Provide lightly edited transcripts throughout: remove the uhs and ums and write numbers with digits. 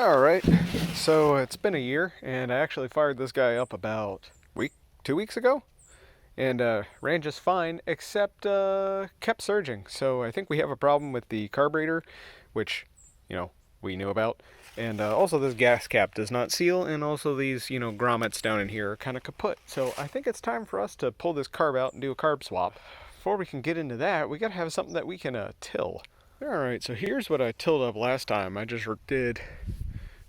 Alright, so it's been a year, and I actually fired this guy up about 2 weeks ago, and ran just fine, except kept surging. So I think we have a problem with the carburetor, which, we knew about. And also this gas cap does not seal, and also these, grommets down in here are kind of kaput. So I think it's time for us to pull this carb out and do a carb swap. Before we can get into that, we gotta have something that we can till. Alright, so here's what I tilled up last time. I just did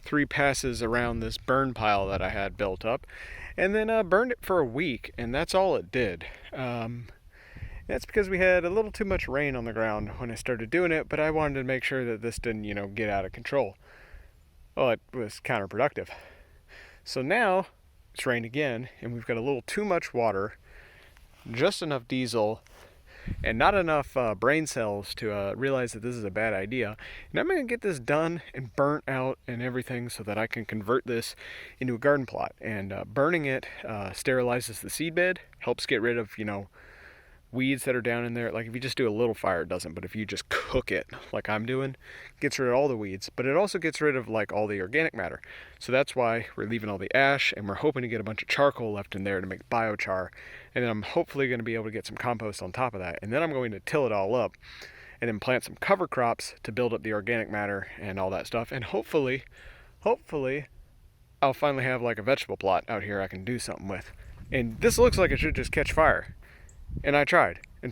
3 passes around this burn pile that I had built up, and then burned it for a week, and that's all it did. That's because we had a little too much rain on the ground when I started doing it, but I wanted to make sure that this didn't, get out of control. Well, it was counterproductive. So now it's rained again, and we've got a little too much water, just enough diesel, and not enough brain cells to realize that this is a bad idea. And I'm going to get this done and burnt out and everything so that I can convert this into a garden plot. And burning it sterilizes the seed bed, helps get rid of, weeds that are down in there. Like if you just do a little fire, it doesn't, but if you just cook it like I'm doing, it gets rid of all the weeds, but it also gets rid of like all the organic matter. So that's why we're leaving all the ash, and we're hoping to get a bunch of charcoal left in there to make biochar. And then I'm hopefully going to be able to get some compost on top of that. And then I'm going to till it all up and then plant some cover crops to build up the organic matter and all that stuff. And hopefully I'll finally have like a vegetable plot out here I can do something with. And this looks like it should just catch fire. And I tried, and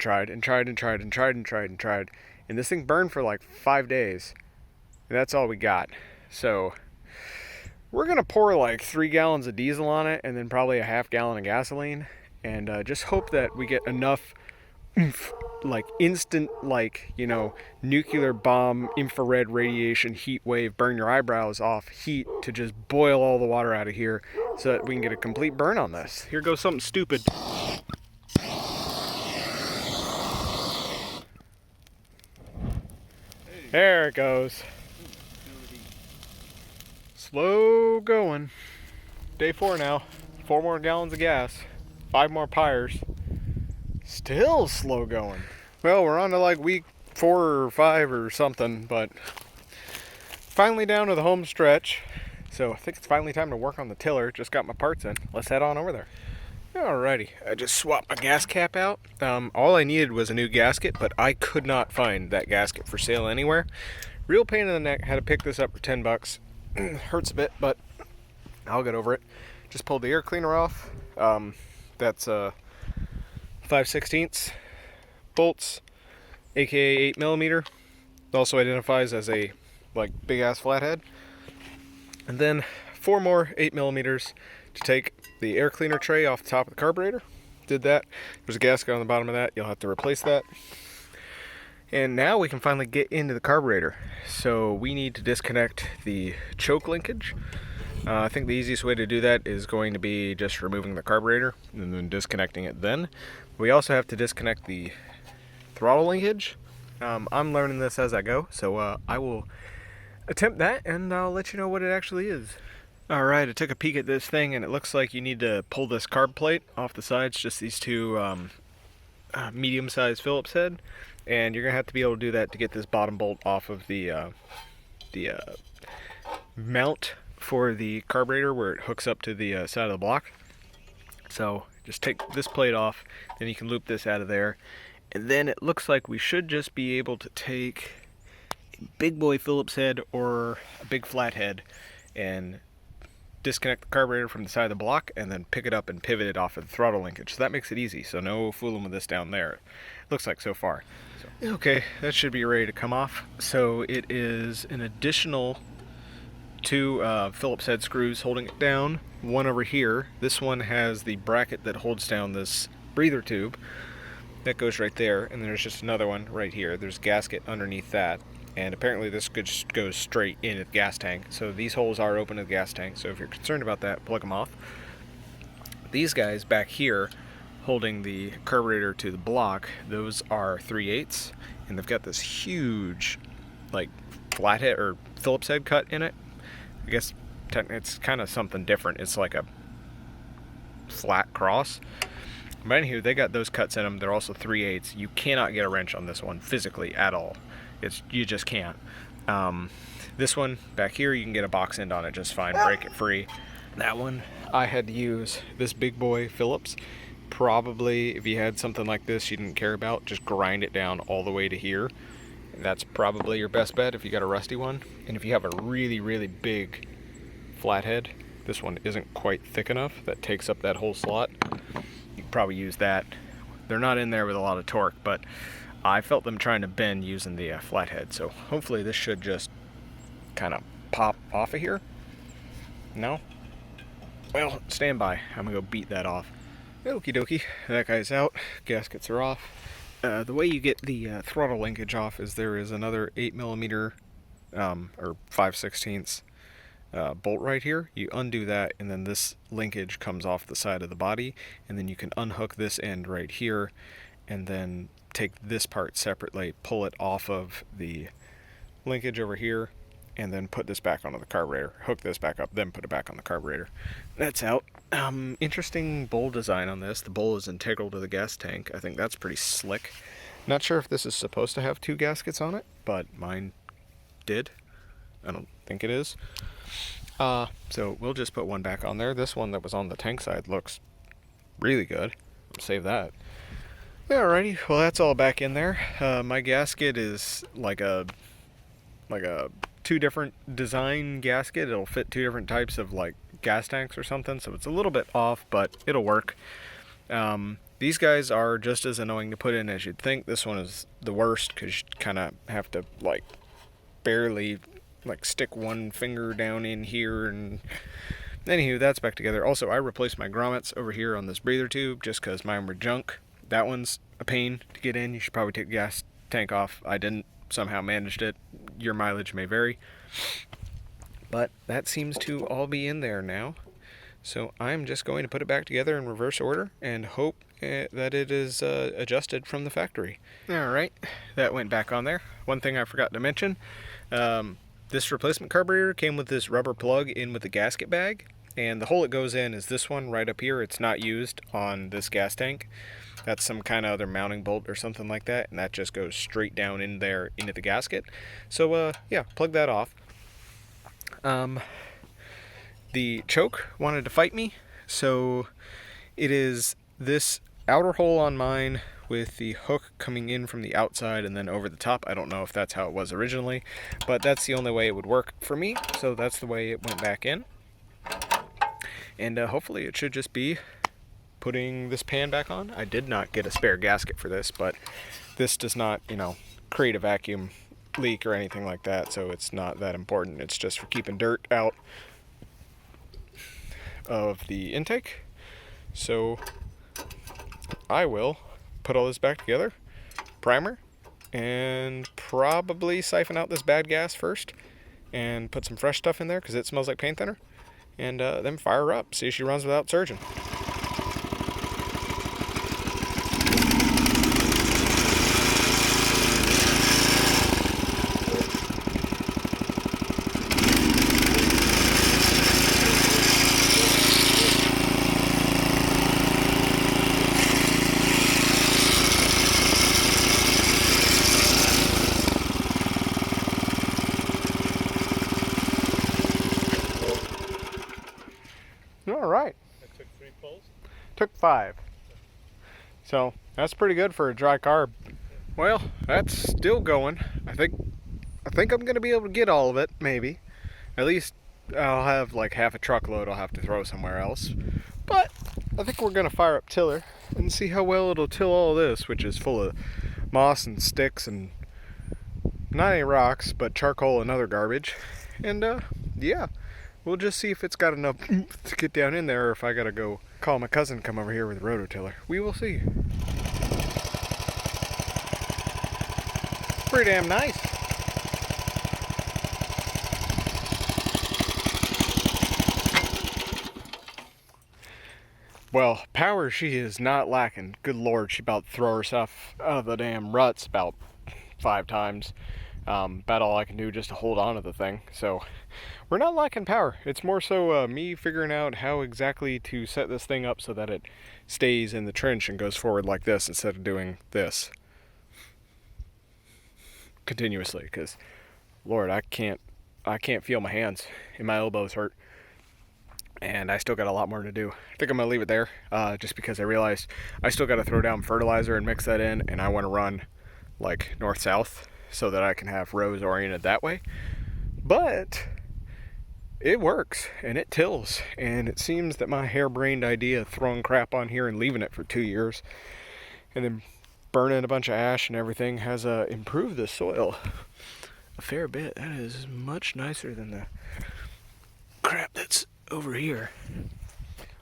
this thing burned for like 5 days, and that's all we got. So we're gonna pour like 3 gallons of diesel on it, and then probably a half gallon of gasoline, and just hope that we get enough like instant, nuclear bomb, infrared radiation, heat wave, burn your eyebrows off heat to just boil all the water out of here so that we can get a complete burn on this. Here goes something stupid. There it goes. Slow going. Day 4 now. 4 more gallons of gas. 5 more pyres. Still slow going. Well, we're on to like week 4 or 5 or something, but finally down to the home stretch. So I think it's finally time to work on the tiller. Just got my parts in. Let's head on over there. Alrighty, I just swapped my gas cap out. All I needed was a new gasket, but I could not find that gasket for sale anywhere. Real pain in the neck, had to pick this up for 10 bucks. Hurts a bit, but I'll get over it. Just pulled the air cleaner off. That's 5/16 bolts, aka 8mm. Also identifies as a big ass flathead. And then 4 more 8mm to take the air cleaner tray off the top of the carburetor. Did that. There's a gasket on the bottom of that. You'll have to replace that. And now we can finally get into the carburetor. So we need to disconnect the choke linkage. I think the easiest way to do that is going to be just removing the carburetor and then disconnecting it then. We also have to disconnect the throttle linkage. I'm learning this as I go, so I will attempt that and I'll let you know what it actually is. Alright, I took a peek at this thing, and it looks like you need to pull this carb plate off the sides, just these 2 medium-sized Phillips head, and you're going to have to be able to do that to get this bottom bolt off of the mount for the carburetor where it hooks up to the side of the block. So just take this plate off, then you can loop this out of there, and then it looks like we should just be able to take a big boy Phillips head or a big flathead and disconnect the carburetor from the side of the block and then pick it up and pivot it off of the throttle linkage. So that makes it easy, so no fooling with this down there. Looks like so far. Okay, that should be ready to come off. So it is an additional 2 Phillips head screws holding it down. One over here. This one has the bracket that holds down this breather tube. That goes right there, and there's just another one right here. There's a gasket underneath that. And apparently this goes straight into the gas tank. So these holes are open to the gas tank. So if you're concerned about that, plug them off. These guys back here holding the carburetor to the block, those are 3/8. And they've got this huge flathead or Phillips head cut in it. I guess it's kind of something different. It's like a flat cross. But anywho, they got those cuts in them. They're also 3/8. You cannot get a wrench on this one physically at all. You just can't. This one back here, you can get a box end on it just fine, break it free. That one, I had to use this big boy Phillips. Probably, if you had something like this you didn't care about, just grind it down all the way to here. That's probably your best bet if you got a rusty one. And if you have a really, really big flathead, this one isn't quite thick enough, that takes up that whole slot, you could probably use that. They're not in there with a lot of torque, but I felt them trying to bend using the flathead, so hopefully this should just kind of pop off of here. No? Well, stand by. I'm gonna go beat that off. Okie dokie, that guy's out, gaskets are off. The way you get the throttle linkage off is there is another 8mm or 5/16 bolt right here. You undo that, and then this linkage comes off the side of the body, and then you can unhook this end right here, and then take this part separately, pull it off of the linkage over here, and then put this back onto the carburetor. Hook this back up, then put it back on the carburetor. That's out. Interesting bowl design on this. The bowl is integral to the gas tank. I think that's pretty slick. Not sure if this is supposed to have 2 gaskets on it, but mine did. I don't think it is. So we'll just put one back on there. This one that was on the tank side looks really good. Save that. Alrighty, well that's all back in there. My gasket is like a 2 different design gasket. It'll fit 2 different types of like gas tanks or something, so it's a little bit off, but it'll work. These guys are just as annoying to put in as you'd think. This one is the worst because you kind of have to like barely like stick one finger down in here, and anywho, that's back together. Also, I replaced my grommets over here on this breather tube just because mine were junk. That one's a pain to get in. You should probably take the gas tank off. I didn't, somehow managed it. Your mileage may vary, but that seems to all be in there now. So I'm just going to put it back together in reverse order and hope that it is adjusted from the factory. Alright, that went back on there. One thing I forgot to mention, this replacement carburetor came with this rubber plug in with the gasket bag, and the hole it goes in is this one right up here. It's not used on this gas tank. That's some kind of other mounting bolt or something like that, and that just goes straight down in there into the gasket. So yeah, plug that off. The choke wanted to fight me, so it is this outer hole on mine with the hook coming in from the outside and then over the top. I don't know if that's how it was originally, but that's the only way it would work for me, so that's the way it went back in. And hopefully it should just be putting this pan back on. I did not get a spare gasket for this, but this does not, you know, create a vacuum leak or anything like that, so it's not that important. It's just for keeping dirt out of the intake. So I will put all this back together, primer, and probably siphon out this bad gas first and put some fresh stuff in there because it smells like paint thinner, and then fire her up, see if she runs without surging. All right. That took 3 pulls? Took 5. So that's pretty good for a dry carb. Well, that's still going. I think I'm gonna be able to get all of it, maybe. At least I'll have like half a truckload I'll have to throw somewhere else. But I think we're gonna fire up tiller and see how well it'll till all this, which is full of moss and sticks and not any rocks, but charcoal and other garbage. And yeah. We'll just see if it's got enough to get down in there, or if I gotta go call my cousin to come over here with a rototiller. We will see. Pretty damn nice. Well, power she is not lacking. Good lord, she about to throw herself out of the damn ruts about 5 times. About all I can do just to hold on to the thing. So we're not lacking power. It's more so me figuring out how exactly to set this thing up so that it stays in the trench and goes forward like this instead of doing this continuously, because lord, I can't I can't feel my hands and my elbows hurt. And I still got a lot more to do. I think I'm gonna leave it there, just because I realized I still got to throw down fertilizer and mix that in, and I want to run like north-south so that I can have rows oriented that way. But it works and it tills, and it seems that my harebrained idea of throwing crap on here and leaving it for 2 years and then burning a bunch of ash and everything has improved the soil a fair bit. That is much nicer than the crap that's over here.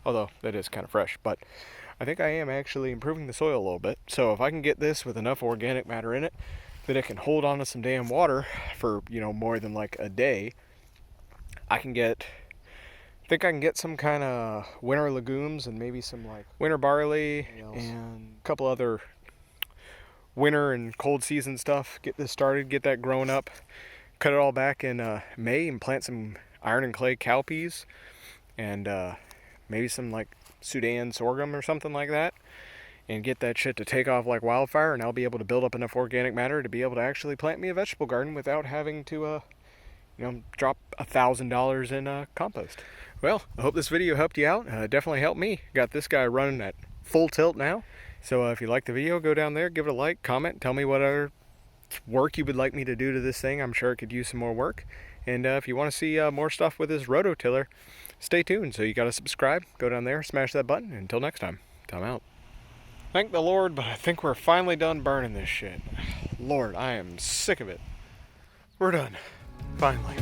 Although that is kind of fresh, but I think I am actually improving the soil a little bit. So if I can get this with enough organic matter in it that it can hold on to some damn water for, more than like a day, I think I can get some kind of winter legumes and maybe some like winter barley and a couple other winter and cold season stuff. Get this started, get that growing up, cut it all back in May and plant some iron and clay cowpeas and maybe some like Sudan sorghum or something like that, and get that shit to take off like wildfire, and I'll be able to build up enough organic matter to be able to actually plant me a vegetable garden without having to drop $1,000 in compost. Well, I hope this video helped you out. Definitely helped me. Got this guy running at full tilt now. So if you like the video, go down there, give it a like, comment, tell me what other work you would like me to do to this thing. I'm sure it could use some more work. And if you want to see more stuff with this Rototiller, stay tuned. So you got to subscribe, go down there, smash that button. Until next time, I'm out. Thank the Lord, but I think we're finally done burning this shit. Lord, I am sick of it. We're done. Finally.